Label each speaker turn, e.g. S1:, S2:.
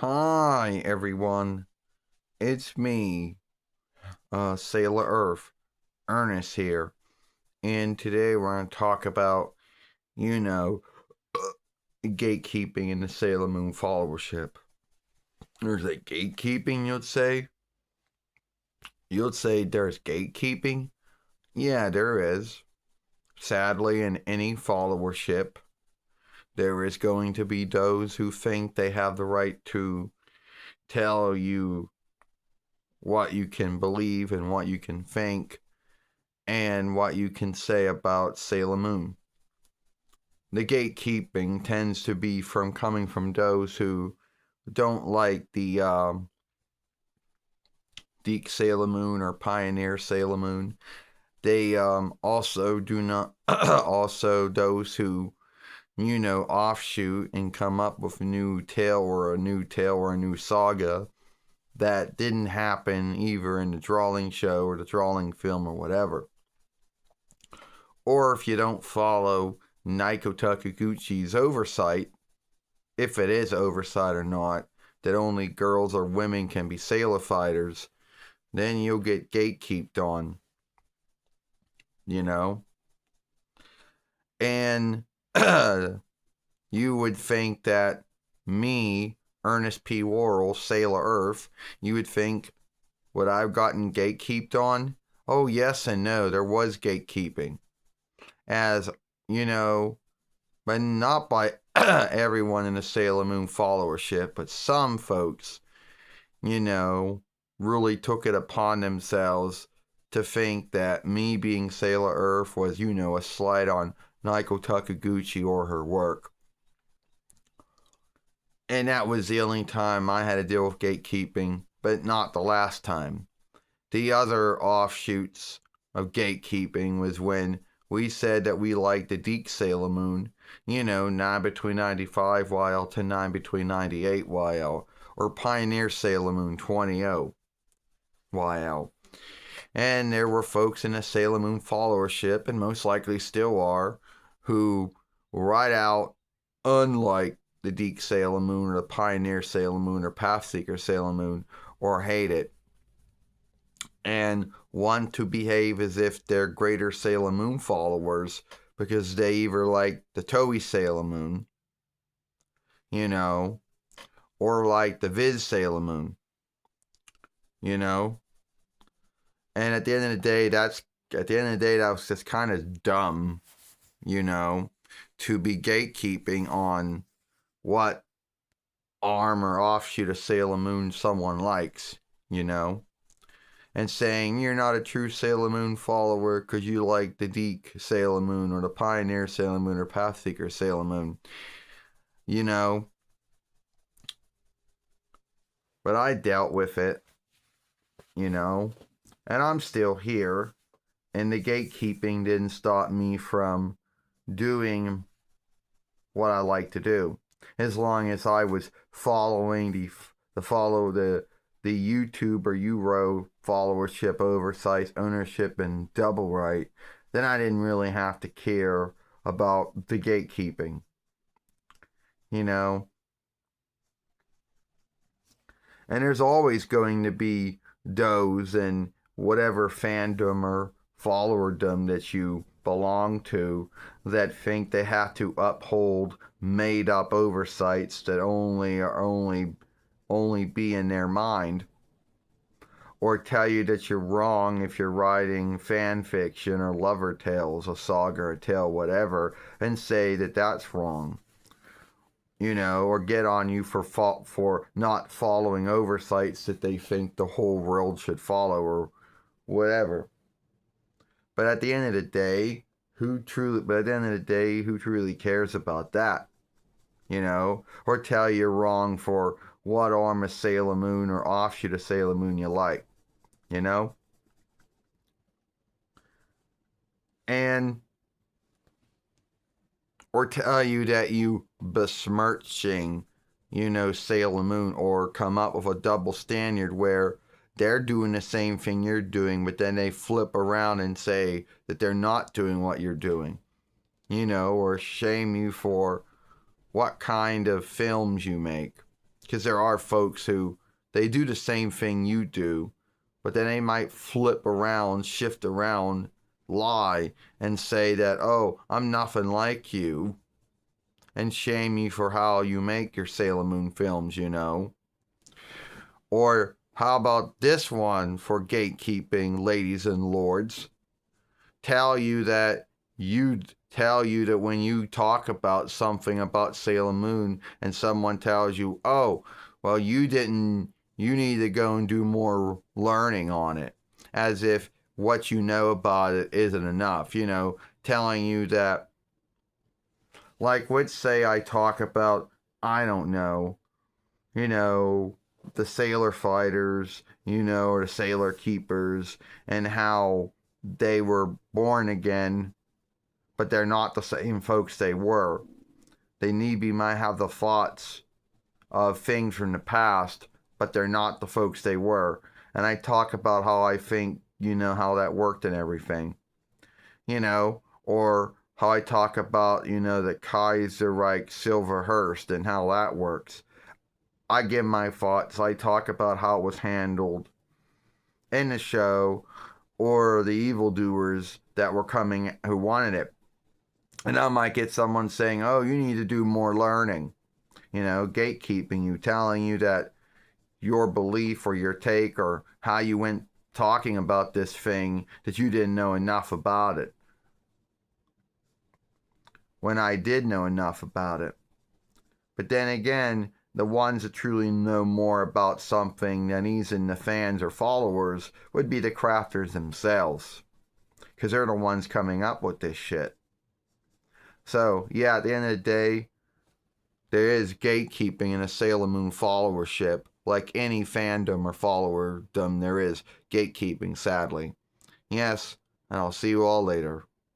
S1: Hi, everyone. It's me, Sailor Earth, Ernest here. And today we're going to talk about, you know, gatekeeping in the Sailor Moon followership. There's a gatekeeping, you'd say? You'd say there's gatekeeping? Yeah, there is. Sadly, in any followership, there is going to be those who think they have the right to tell you what you can believe and what you can think and what you can say about Sailor Moon. The gatekeeping tends to be from coming from those who don't like the Deke Sailor Moon or Pioneer Sailor Moon. They also do not, also those who, offshoot and come up with a new tale or a new tale or a new saga that didn't happen either in the drawing show or the drawing film or whatever. Or if you don't follow Naiko Takaguchi's oversight, if it is oversight or not, that only girls or women can be sailor fighters, then you'll get gatekeeped on, you know? And you would think that me, Ernest P. Worrell, Sailor Earth, you would think, would I have gotten gatekeeped on? Oh, yes and no, there was gatekeeping. As, you know, but not by everyone in the Sailor Moon followership, but some folks, really took it upon themselves to think that me being Sailor Earth was, a slight on Naiko Takaguchi or her work. And that was the only time I had to deal with gatekeeping, but not the last time. The other offshoots of gatekeeping was when we said that we liked the Deke Sailor Moon, 9 between 95 YL to 9 between 98 YL, or Pioneer Sailor Moon 20 YL. And there were folks in the Sailor Moon followership, and most likely still are, who right out, unlike the Deke Sailor Moon or the Pioneer Sailor Moon or Pathseeker Sailor Moon, or hate it, and want to behave as if they're greater Sailor Moon followers because they either like the Toei Sailor Moon, or like the Viz Sailor Moon, And at the end of the day, that was just kind of dumb, to be gatekeeping on what arm or offshoot of Sailor Moon someone likes, and saying you're not a true Sailor Moon follower because you like the Deke Sailor Moon or the Pioneer Sailor Moon or Pathseeker Sailor Moon, But I dealt with it, and I'm still here, and the gatekeeping didn't stop me from doing what I like to do, as long as I was following the YouTube or Euro followership, oversight, ownership, and double right, then I didn't really have to care about the gatekeeping, And there's always going to be those in whatever fandom or followerdom that you belong to that think they have to uphold made up oversights that only be in their mind, or tell you that you're wrong if you're writing fan fiction or lover tales, a saga, or a tale, whatever, and say that that's wrong, or get on you for not following oversights that they think the whole world should follow, or whatever. But at the end of the day, who truly cares about that? Or tell you wrong for what arm of Sailor Moon or offshoot of Sailor Moon you like, And or tell you that you besmirching, Sailor Moon, or come up with a double standard where they're doing the same thing you're doing, but then they flip around and say that they're not doing what you're doing, or shame you for what kind of films you make, Because there are folks who, they do the same thing you do, but then they might flip around, shift around, lie, and say that, oh, I'm nothing like you, and shame you for how you make your Sailor Moon films, you know. Or how about this one for gatekeeping, ladies and lords? Tell you that when you talk about something about Sailor Moon and someone tells you, oh, well, you need to go and do more learning on it, as if what you know about it isn't enough, you know, telling you that, like, let's say I talk about, I don't know, you know, the sailor fighters, you know, or the sailor keepers, and how they were born again, but they're not the same folks they were. They might have the thoughts of things from the past, but they're not the folks they were. And I talk about how I think, you know, how that worked and everything, you know, or how I talk about, you know, the Kaiserreich Silverhurst and how that works. I give my thoughts. I talk about how it was handled in the show, or the evildoers that were coming who wanted it. And I might get someone saying, oh, you need to do more learning, you know, gatekeeping you, telling you that your belief or your take or how you went talking about this thing, that you didn't know enough about it, when I did know enough about it. But then again, the ones that truly know more about something than even the fans or followers would be the crafters themselves, because they're the ones coming up with this shit. So, yeah, at the end of the day, there is gatekeeping in a Sailor Moon followership. Like any fandom or followerdom, there is gatekeeping, sadly. Yes, and I'll see you all later.